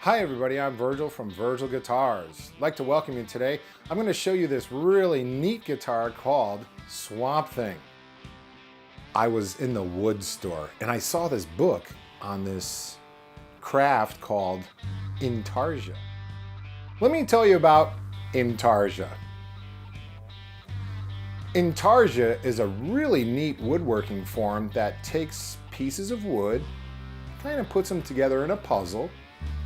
Hi everybody, I'm Virgil from Virgil Guitars. I'd like to welcome you today. I'm going to show you this really neat guitar called Swamp Thing. I was in the wood store and I saw this book on this craft called Intarsia. Let me tell you about Intarsia. Intarsia is a really neat woodworking form that takes pieces of wood, kind of puts them together in a puzzle,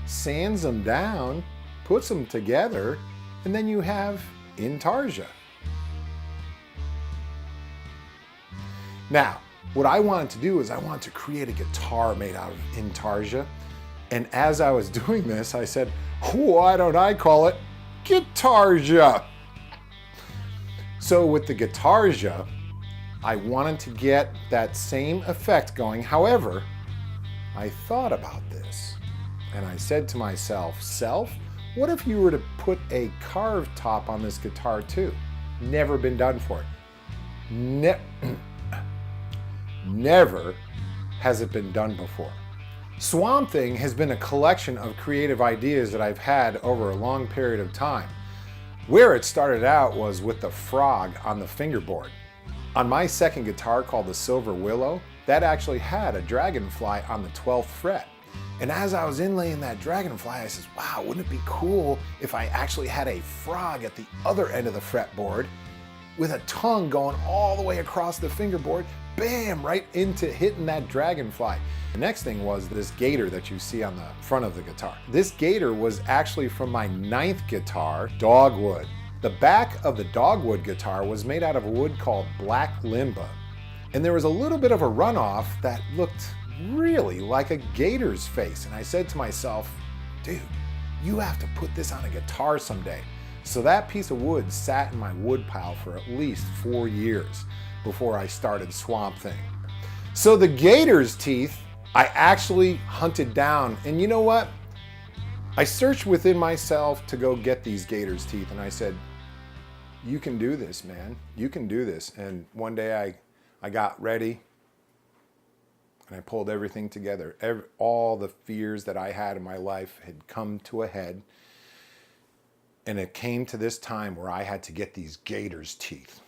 sands them down, puts them together, and then you have Intarsia. Now, what I wanted to do is I wanted to create a guitar made out of Intarsia. And as I was doing this, I said, why don't I call it Guitarsia? So with the Guitarsia, I wanted to get that same effect going. However, I thought about this. And I said to myself, what if you were to put a carved top on this guitar too? Never been done for it. Never has it been done before. Swamp Thing has been a collection of creative ideas that I've had over a long period of time. Where it started out was with the frog on the fingerboard. On my second guitar called the Silver Willow, that actually had a dragonfly on the 12th fret. And as I was inlaying that dragonfly, I said, wow, wouldn't it be cool if I actually had a frog at the other end of the fretboard with a tongue going all the way across the fingerboard, bam, right into hitting that dragonfly. The next thing was this gator that you see on the front of the guitar. This gator was actually from my 9th guitar, Dogwood. The back of the Dogwood guitar was made out of a wood called black limba. And there was a little bit of a runoff that looked really like a gator's face. And I said to myself, dude, you have to put this on a guitar someday. So that piece of wood sat in my wood pile for at least 4 years before I started Swamp Thing. So the gator's teeth, I actually hunted down. And you know what? I searched within myself to go get these gator's teeth. And I said, you can do this, man. You can do this. And one day I got ready. And I pulled everything together. All the fears that I had in my life had come to a head. And it came to this time where I had to get these gator's teeth.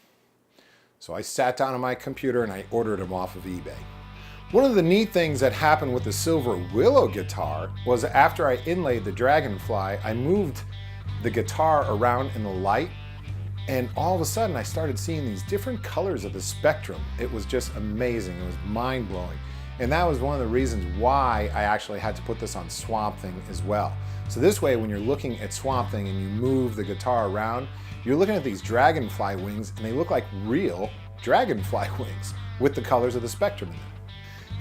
So I sat down on my computer and I ordered them off of eBay. One of the neat things that happened with the Silver Willow guitar was after I inlaid the dragonfly, I moved the guitar around in the light. And all of a sudden I started seeing these different colors of the spectrum. It was just amazing. It was mind-blowing. And that was one of the reasons why I actually had to put this on Swamp Thing as well. So this way, when you're looking at Swamp Thing and you move the guitar around, you're looking at these dragonfly wings and they look like real dragonfly wings with the colors of the spectrum in them.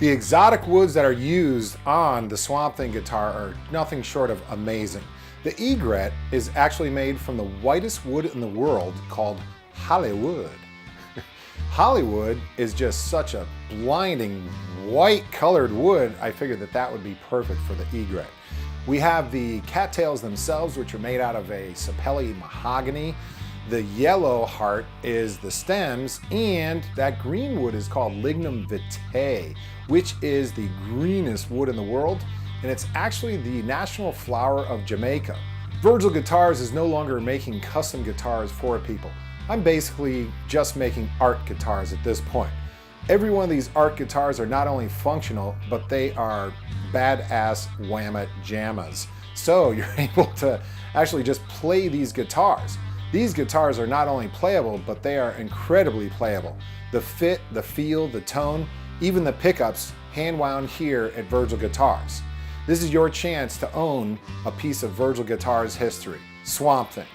The exotic woods that are used on the Swamp Thing guitar are nothing short of amazing. The egret is actually made from the whitest wood in the world called Hollywood. Hollywood is just such a blinding white colored wood. I figured that that would be perfect for the egret. We have the cattails themselves, which are made out of a sapelli mahogany. The yellow heart is the stems, and that green wood is called lignum vitae, which is the greenest wood in the world, and it's actually the national flower of Jamaica. Virgil Guitars is no longer making custom guitars for people. I'm basically just making art guitars at this point. Every one of these art guitars are not only functional, but they are badass whamma jammas. So you're able to actually just play these guitars. These guitars are not only playable, but they are incredibly playable. The fit, the feel, the tone, even the pickups hand wound here at Virgil Guitars. This is your chance to own a piece of Virgil Guitars history. Swamp Thing.